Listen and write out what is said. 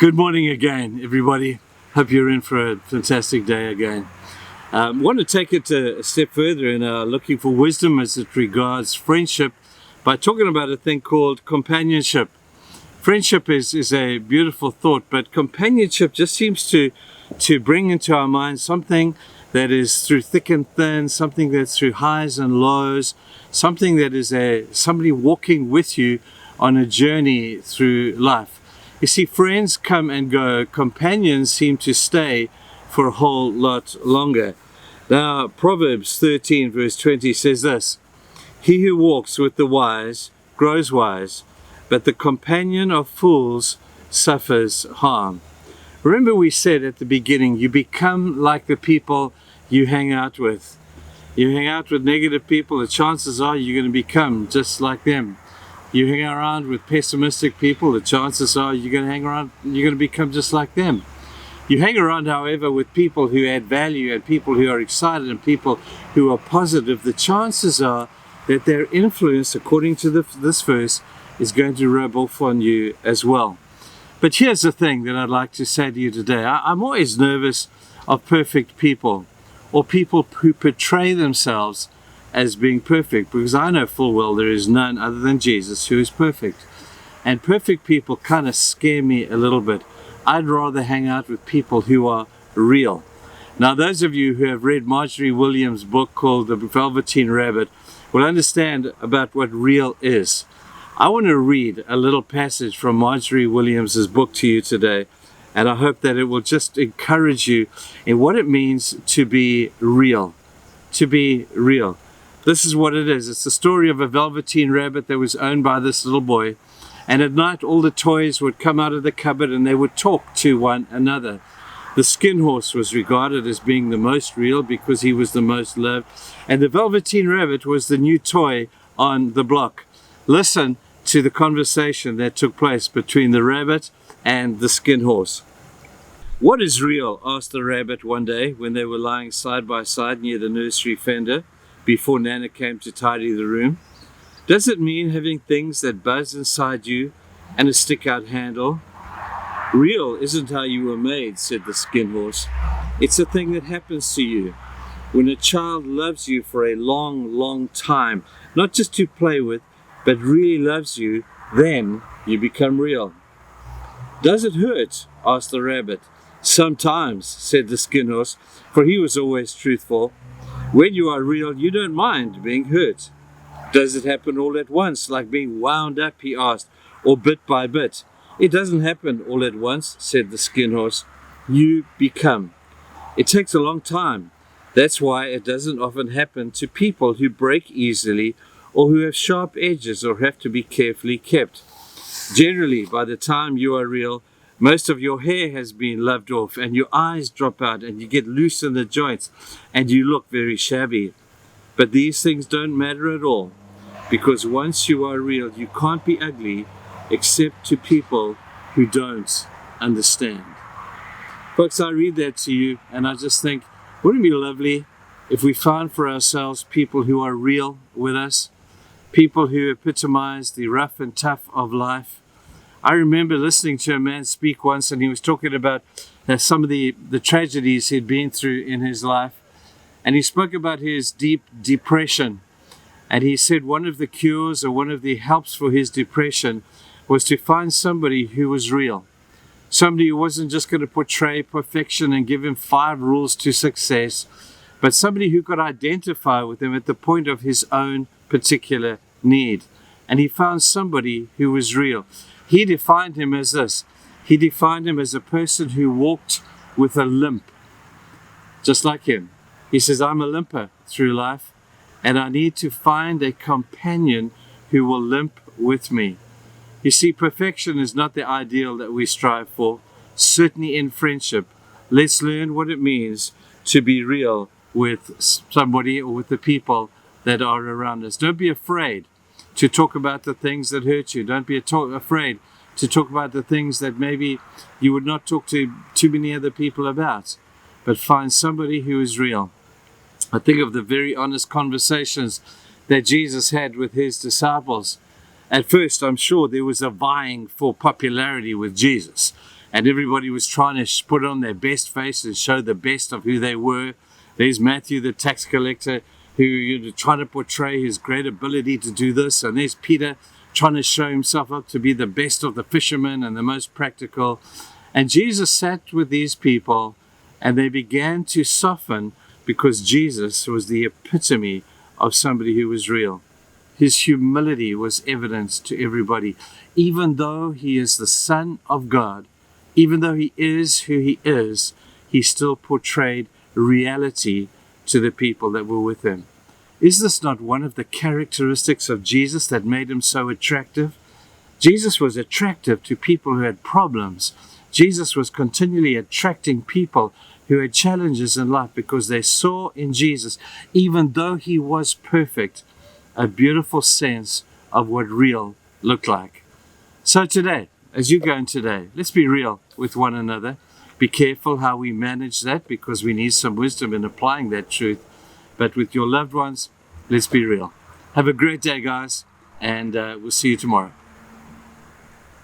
Good morning again, everybody. Hope you're in for a fantastic day again. Want to take it a step further in looking for wisdom as it regards friendship by talking about a thing called companionship. Friendship is a beautiful thought, but companionship just seems to bring into our minds something that is through thick and thin, something that's through highs and lows, something that is somebody walking with you on a journey through life. You see, friends come and go, companions seem to stay for a whole lot longer. Now, Proverbs 13 verse 20 says this: "He who walks with the wise grows wise, but the companion of fools suffers harm." Remember we said at the beginning, you become like the people you hang out with. You hang out with negative people, the chances are you're going to become just like them. You hang around with pessimistic people, the chances are you're going to become just like them. You hang around, however, with people who add value and people who are excited and people who are positive, the chances are that their influence, according to this verse, is going to rub off on you as well. But here's the thing that I'd like to say to you today. I'm always nervous of perfect people, or people who portray themselves as being perfect, because I know full well there is none other than Jesus who is perfect. And perfect people kind of scare me a little bit. I'd rather hang out with people who are real. Now, those of you who have read Marjorie Williams' book called The Velveteen Rabbit will understand about what real is. I want to read a little passage from Marjorie Williams' book to you today, and I hope that it will just encourage you in what it means to be real. To be real. This is what it is. It's the story of a velveteen rabbit that was owned by this little boy. And at night, all the toys would come out of the cupboard and they would talk to one another. The skin horse was regarded as being the most real because he was the most loved. And the velveteen rabbit was the new toy on the block. Listen to the conversation that took place between the rabbit and the skin horse. "What is real?" asked the rabbit one day when they were lying side by side near the nursery fender before Nana came to tidy the room. "Does it mean having things that buzz inside you and a stick-out handle?" "Real isn't how you were made," said the skin horse. "It's a thing that happens to you. When a child loves you for a long, long time, not just to play with, but really loves you, then you become real." "Does it hurt?" asked the rabbit. "Sometimes," said the skin horse, for he was always truthful. "When you are real, you don't mind being hurt." "Does it happen all at once, like being wound up?" he asked, "or bit by bit?" "It doesn't happen all at once," said the skin horse. "You become. It takes a long time. That's why it doesn't often happen to people who break easily or who have sharp edges or have to be carefully kept. Generally, by the time you are real, most of your hair has been loved off and your eyes drop out and you get loose in the joints and you look very shabby. But these things don't matter at all, because once you are real, you can't be ugly except to people who don't understand." Folks, I read that to you and I just think, wouldn't it be lovely if we found for ourselves people who are real with us, people who epitomize the rough and tough of life. I remember listening to a man speak once, and he was talking about some of the tragedies he'd been through in his life. And he spoke about his deep depression. And he said one of the cures or one of the helps for his depression was to find somebody who was real. Somebody who wasn't just going to portray perfection and give him 5 rules to success, but somebody who could identify with him at the point of his own particular need. And he found somebody who was real. He defined him as this. He defined him as a person who walked with a limp, just like him. He says, "I'm a limper through life, and I need to find a companion who will limp with me." You see, perfection is not the ideal that we strive for. Certainly in friendship, let's learn what it means to be real with somebody or with the people that are around us. Don't be afraid to talk about the things that hurt you. Don't be afraid to talk about the things that maybe you would not talk to too many other people about. But find somebody who is real. I think of the very honest conversations that Jesus had with his disciples. At first, I'm sure there was a vying for popularity with Jesus. and everybody was trying to put on their best face and show the best of who they were. There's Matthew, the tax collector, who trying to portray his great ability to do this. And there's Peter trying to show himself up to be the best of the fishermen and the most practical. And Jesus sat with these people, and they began to soften because Jesus was the epitome of somebody who was real. His humility was evident to everybody. Even though he is the Son of God, even though he is who he is, he still portrayed reality to the people that were with him. Is this not one of the characteristics of Jesus that made him so attractive? Jesus was attractive to people who had problems. Jesus was continually attracting people who had challenges in life because they saw in Jesus, even though he was perfect, a beautiful sense of what real looked like. So today, as you go in today, let's be real with one another. Be careful how we manage that, because we need some wisdom in applying that truth. But with your loved ones, let's be real. Have a great day, guys, and we'll see you tomorrow.